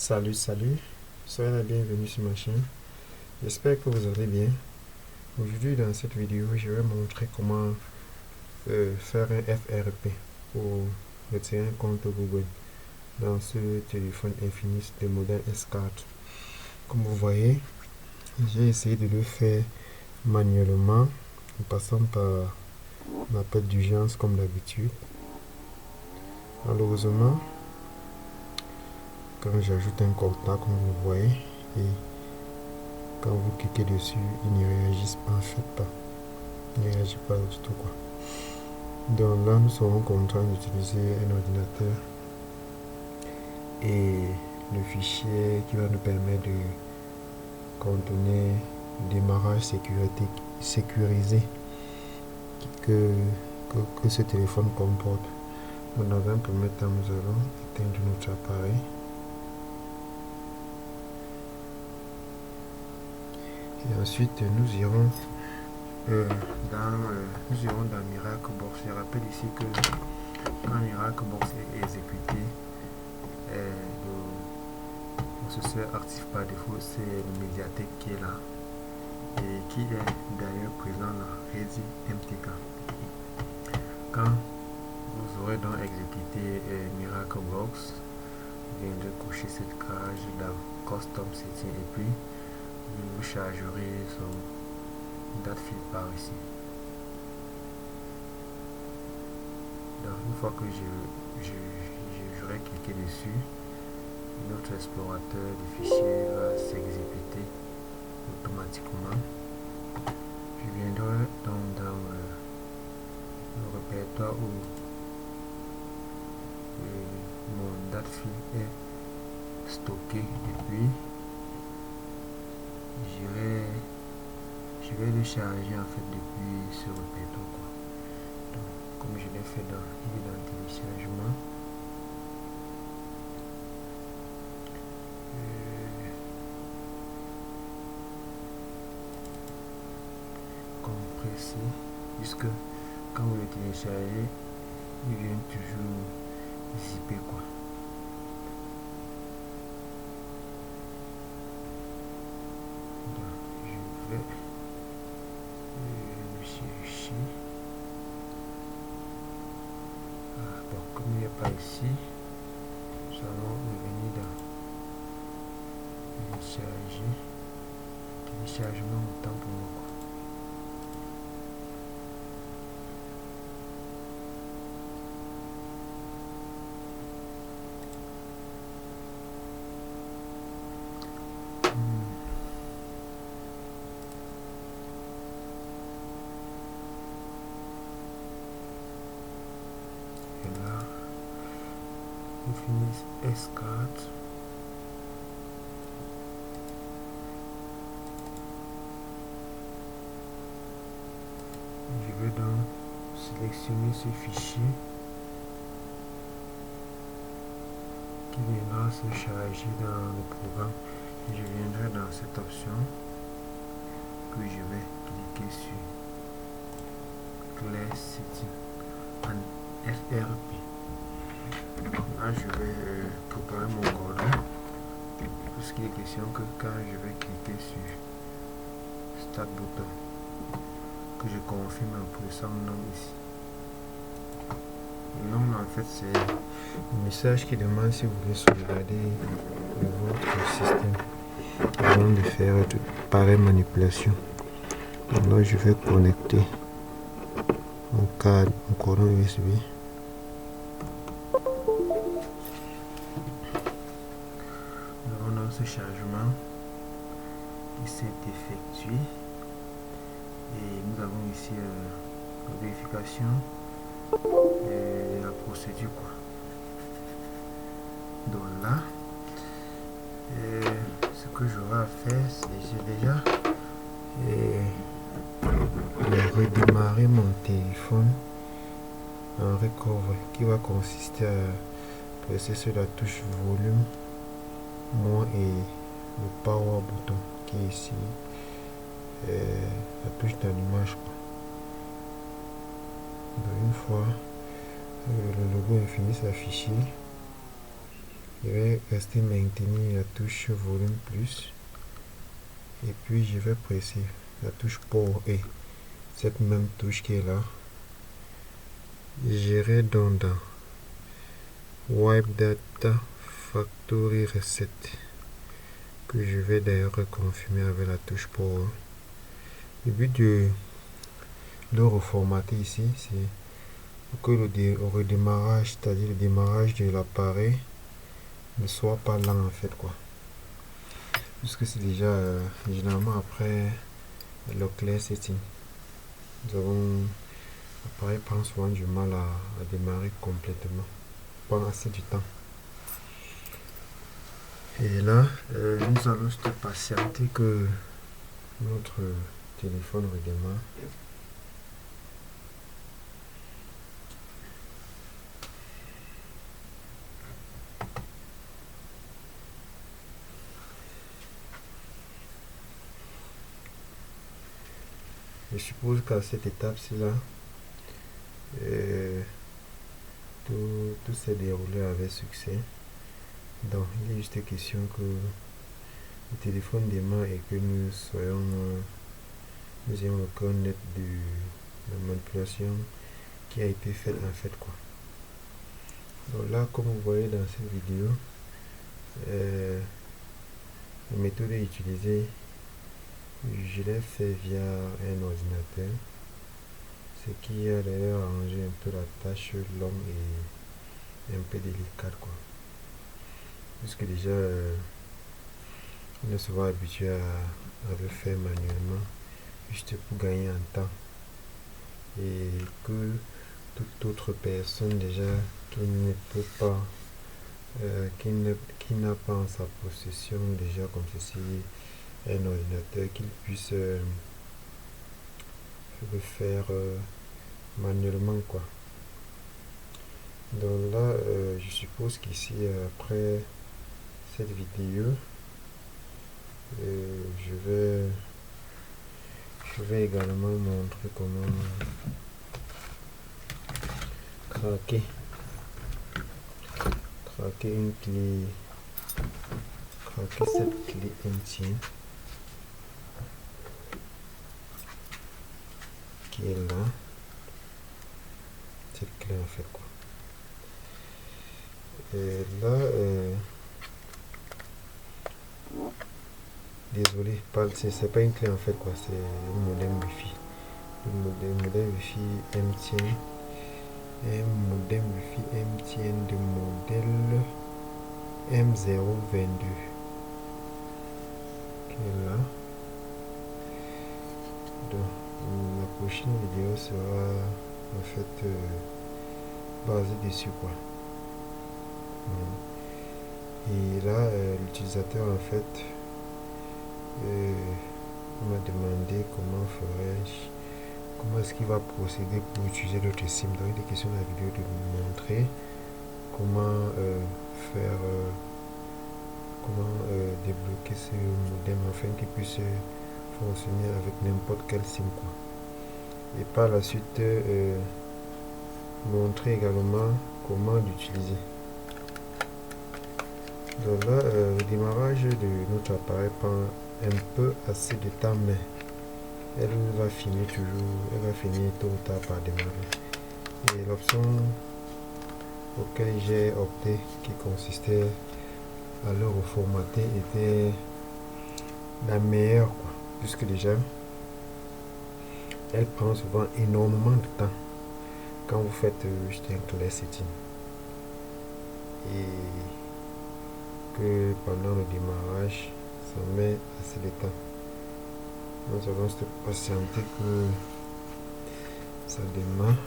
Salut, soyez la bienvenue sur ma chaîne. J'espère que vous allez bien. Aujourd'hui, dans cette vidéo, je vais montrer comment faire un FRP pour retirer un compte Google dans ce téléphone Infinix de modèle S4. Comme vous voyez, j'ai essayé de le faire manuellement en passant par l'appel d'urgence comme d'habitude. Malheureusement, quand j'ajoute un contact, comme vous voyez, et quand vous cliquez dessus, il ne réagit pas, en fait pas. Il ne réagit pas du tout, quoi. Donc là, nous serons contraints d'utiliser un ordinateur et le fichier qui va nous permettre de contenir le démarrage sécurisé que ce téléphone comporte. Donc, dans un premier temps, nous allons éteindre notre appareil. Et ensuite, nous irons dans Miraclebox. Je rappelle ici que quand Miraclebox est exécuté, le processeur actif par défaut, c'est le médiathèque qui est là et qui est d'ailleurs présent dans Resi MTK. Quand vous aurez donc exécuté Miraclebox, vous viendrez cocher cette case dans Custom Setting et puis vous chargerez son date fil par ici. Donc une fois que j'aurai cliqué dessus, notre explorateur de fichiers va s'exécuter automatiquement. Je viendrai donc dans le répertoire où mon date fil est stocké et puis je vais le charger en fait depuis ce répertoire, quoi. Donc, comme je l'ai fait dans téléchargement, compressé, puisque quand vous le téléchargez, il vient toujours zipper, quoi. Donc, je vais le chercher. Bon, comme il n'est pas ici, nous allons revenir dans téléchargement autant pour moi, quoi. Et là, Infinix S4. Je vais donc sélectionner ce fichier qui viendra se charger dans le programme. Je viendrai dans cette option que je vais cliquer sur Clear Setting en FRP. Là, je vais préparer mon cordon, puisqu'il est question que quand je vais cliquer sur Start bouton, que je confirme en pressant non ici. Le nom, en fait, c'est un message qui demande si vous voulez sauvegarder votre système avant de faire de pareilles manipulations. Donc là, je vais connecter mon cordon USB. Nous avons dans ce chargement qui s'est effectué et nous avons ici la vérification de la procédure, quoi. Donc là, ce que j'aurai à faire, c'est j'ai déjà redémarrer mon téléphone en recovery, qui va consister à presser sur la touche volume, moins et le power bouton qui est ici, la touche d'allumage, quoi. Donc une fois le logo Infinix affiché, Je vais rester maintenir la touche volume plus. Et puis je vais presser la touche port et cette même touche qui est là. J'irai donc dans Wipe Data Factory Reset, que je vais d'ailleurs reconfirmer avec la touche port. Le but de le reformater ici, c'est que le redémarrage, c'est-à-dire le démarrage de l'appareil, ne soit pas lent en fait quoi. Puisque c'est déjà généralement après le clear setting. Nous avons l'appareil prend souvent du mal à démarrer complètement. Pas assez du temps. Et là, nous allons juste patienter que notre téléphone redémarre. Je suppose qu'à cette étape-ci là, tout s'est déroulé avec succès. Donc il est juste question que le téléphone démarre et que nous ayons le cœur net de la manipulation qui a été faite en fait quoi. Donc là, comme vous voyez dans cette vidéo, la méthode utilisée, je l'ai fait via un ordinateur, ce qui a d'ailleurs arrangé un peu la tâche longue et un peu délicate quoi. Puisque déjà on est souvent habitué à le faire manuellement juste pour gagner en temps, et que toute autre personne déjà qui ne peut pas qui n'a pas en sa possession déjà comme ceci un ordinateur, qu'il puisse le faire manuellement quoi. Donc là je suppose qu'ici après cette vidéo je vais également montrer comment craquer une clé, craquer cette clé entière qui est là, cette clé en fait quoi. Et là désolé, c'est pas une clé en fait quoi, c'est un modem Wi-Fi. Le modem Wi-Fi MTN, un modem Wi-Fi MTN de modèle M022 qui est là. Donc la prochaine vidéo sera en fait basée dessus quoi. Et là l'utilisateur en fait m'a demandé comment est-ce qu'il va procéder pour utiliser notre SIM. Donc il est question de la vidéo de vous montrer comment débloquer ce modem afin qu'il puisse fonctionner avec n'importe quel SIM quoi. Et par la suite montrer également comment l'utiliser. Donc là le démarrage de notre appareil prend un peu assez de temps, mais elle va finir tôt ou tard par démarrer. Et l'option auquel j'ai opté, qui consistait à le reformater, était la meilleure quoi, puisque déjà elle prend souvent énormément de temps quand vous faites juste un clear setting, et que pendant le démarrage ça met assez de temps. Nous allons se patienter que ça démarre.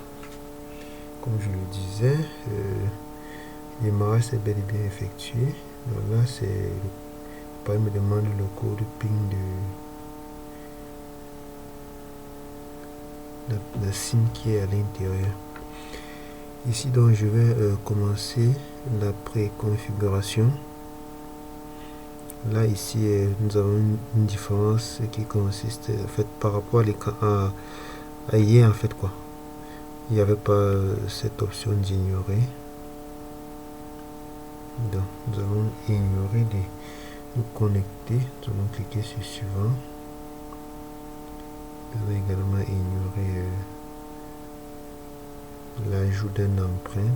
Comme je le disais, le démarrage s'est bel et bien effectué. Donc là c'est l'appareil me demande le code PIN de la SIM qui est à l'intérieur. Ici donc je vais commencer la préconfiguration. Là ici nous avons une différence qui consiste en fait par rapport à l'écran à hier en fait quoi. Il n'y avait pas cette option d'ignorer. Donc, nous allons ignorer nous connecter. Nous allons cliquer sur suivant. Nous allons également ignorer l'ajout d'une empreinte.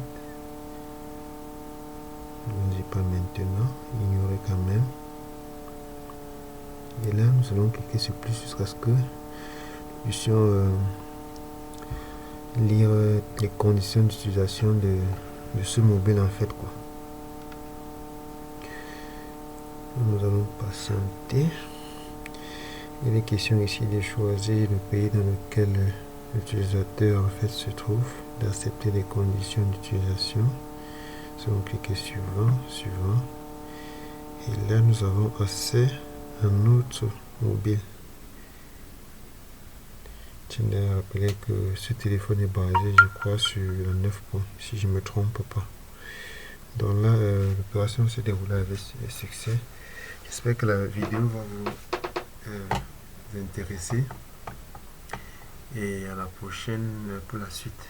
Je ne dis pas maintenant, ignorer quand même. Et là, nous allons cliquer sur plus jusqu'à ce que nous puissions lire les conditions d'utilisation de ce mobile en fait quoi. Nous allons patienter. Il est question ici de choisir le pays dans lequel l'utilisateur en fait se trouve, d'accepter les conditions d'utilisation. Nous allons cliquer suivant, suivant. Et là nous avons accès à notre mobile. Je tiens à rappeler que ce téléphone est basé, je crois, sur le 9 points, si je ne me trompe pas. Donc là, l'opération s'est déroulée avec succès. J'espère que la vidéo va vous intéresser. Et à la prochaine pour la suite.